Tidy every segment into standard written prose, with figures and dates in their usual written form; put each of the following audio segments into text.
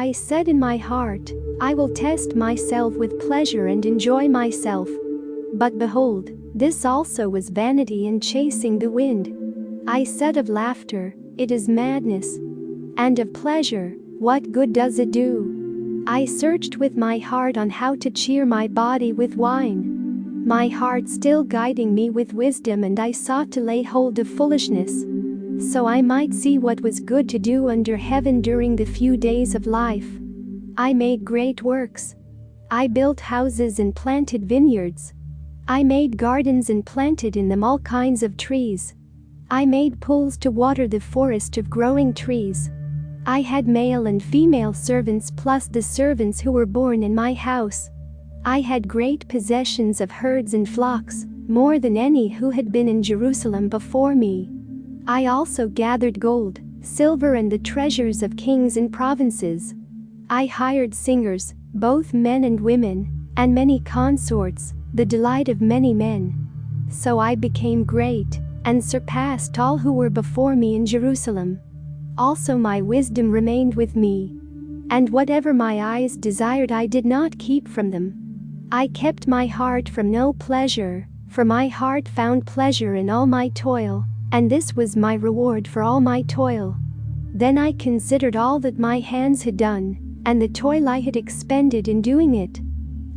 I said in my heart, I will test myself with pleasure and enjoy myself. But behold, this also was vanity and chasing the wind. I said of laughter, it is madness. And of pleasure, what good does it do? I searched with my heart on how to cheer my body with wine. My heart still guiding me with wisdom, and I sought to lay hold of foolishness, so I might see what was good to do under heaven during the few days of life. I made great works. I built houses and planted vineyards. I made gardens and planted in them all kinds of trees. I made pools to water the forest of growing trees. I had male and female servants plus the servants who were born in my house. I had great possessions of herds and flocks, more than any who had been in Jerusalem before me. I also gathered gold, silver, and the treasures of kings and provinces. I hired singers, both men and women, and many consorts, the delight of many men. So I became great, and surpassed all who were before me in Jerusalem. Also my wisdom remained with me. And whatever my eyes desired I did not keep from them. I kept my heart from no pleasure, for my heart found pleasure in all my toil, and this was my reward for all my toil. Then I considered all that my hands had done, and the toil I had expended in doing it.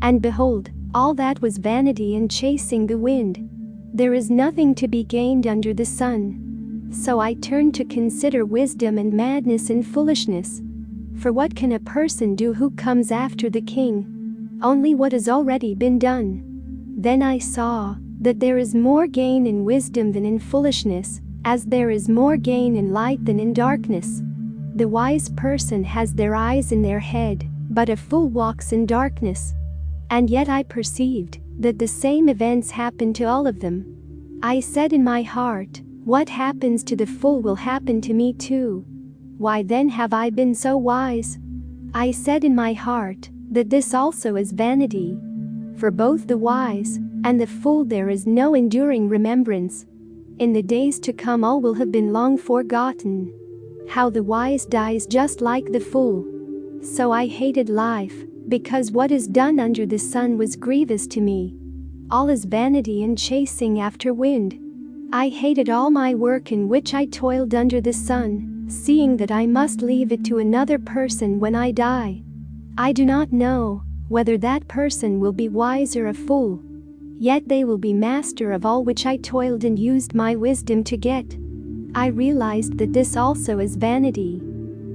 And behold, all that was vanity and chasing the wind. There is nothing to be gained under the sun. So I turned to consider wisdom and madness and foolishness. For what can a person do who comes after the king? Only what has already been done. Then I saw that there is more gain in wisdom than in foolishness, as there is more gain in light than in darkness. The wise person has their eyes in their head, but a fool walks in darkness. And yet I perceived that the same events happen to all of them. I said in my heart, what happens to the fool will happen to me too. Why then have I been so wise? I said in my heart that this also is vanity. For both the wise and the fool there is no enduring remembrance. In the days to come all will have been long forgotten. How the wise dies just like the fool. So I hated life, because what is done under the sun was grievous to me. All is vanity and chasing after wind. I hated all my work in which I toiled under the sun, seeing that I must leave it to another person when I die. I do not know whether that person will be wise or a fool. Yet they will be master of all which I toiled and used my wisdom to get. I realized that this also is vanity.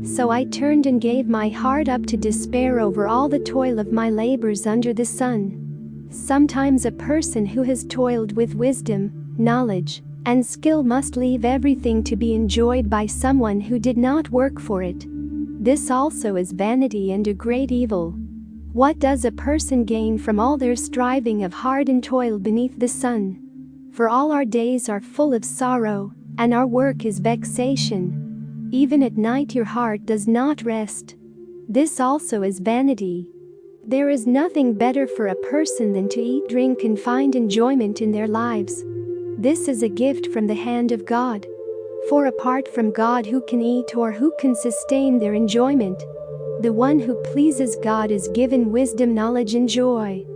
So I turned and gave my heart up to despair over all the toil of my labors under the sun. Sometimes a person who has toiled with wisdom, knowledge, and skill must leave everything to be enjoyed by someone who did not work for it. This also is vanity and a great evil. What does a person gain from all their striving of hard and toil beneath the sun? For all our days are full of sorrow, and our work is vexation. Even at night your heart does not rest. This also is vanity. There is nothing better for a person than to eat, drink, and find enjoyment in their lives. This is a gift from the hand of God. For apart from God, who can eat or who can sustain their enjoyment? The one who pleases God is given wisdom, knowledge, and joy.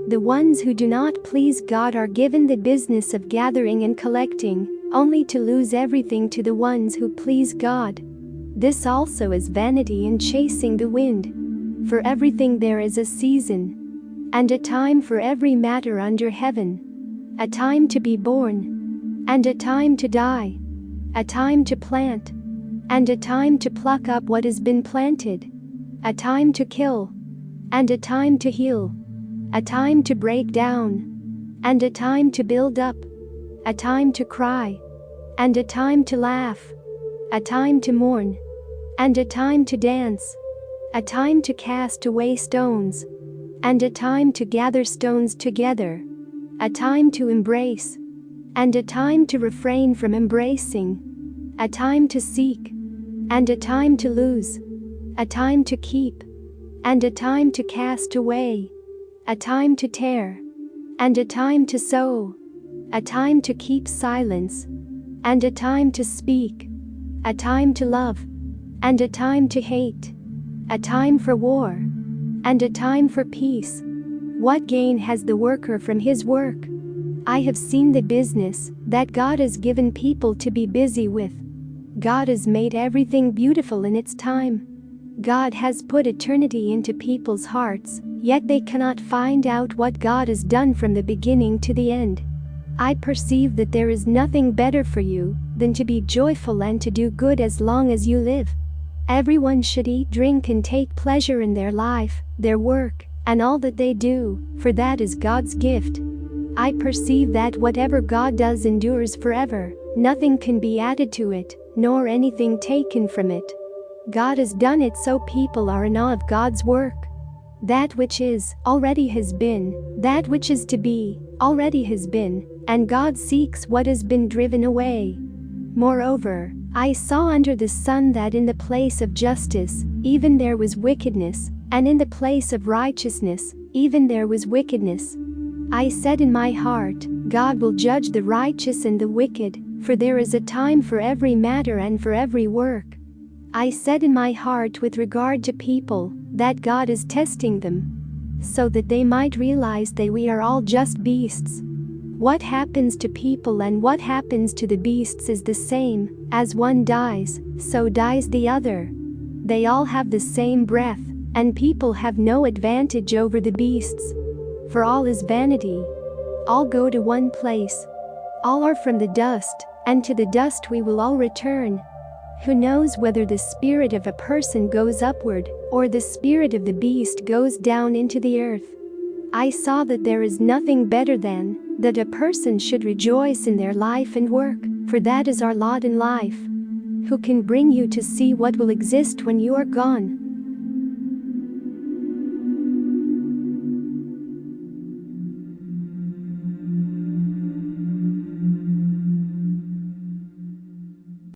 The ones who do not please God are given the business of gathering and collecting, only to lose everything to the ones who please God. This also is vanity and chasing the wind. For everything there is a season, and a time for every matter under heaven. A time to be born, and a time to die. A time to plant, and a time to pluck up what has been planted. A time to kill, and a time to heal. A time to break down, and a time to build up. A time to cry, and a time to laugh. A time to mourn, and a time to dance. A time to cast away stones, and a time to gather stones together. A time to embrace, and a time to refrain from embracing. A time to seek, and a time to lose. A time to keep, and a time to cast away. A time to tear, and a time to sow. A time to keep silence, and a time to speak. A time to love, and a time to hate. a time for war, and a time for peace. What gain has the worker from his work? I have seen the business that God has given people to be busy with. God has made everything beautiful in its time. God has put eternity into people's hearts, yet they cannot find out what God has done from the beginning to the end. I perceive that there is nothing better for you than to be joyful and to do good as long as you live. Everyone should eat, drink, and take pleasure in their life, their work, and all that they do, for that is God's gift. I perceive that whatever God does endures forever. Nothing can be added to it, nor anything taken from it. God has done it so people are in awe of God's work. That which is, already has been, that which is to be, already has been, and God seeks what has been driven away. Moreover, I saw under the sun that in the place of justice, even there was wickedness, and in the place of righteousness, even there was wickedness. I said in my heart, God will judge the righteous and the wicked, for there is a time for every matter and for every work. I said in my heart with regard to people, that God is testing them, so that they might realize that we are all just beasts. What happens to people and what happens to the beasts is the same. As one dies, so dies the other. They all have the same breath, and people have no advantage over the beasts. For all is vanity. All go to one place. All are from the dust, and to the dust we will all return. Who knows whether the spirit of a person goes upward, or the spirit of the beast goes down into the earth? I saw that there is nothing better than that a person should rejoice in their life and work, for that is our lot in life. Who can bring you to see what will exist when you are gone?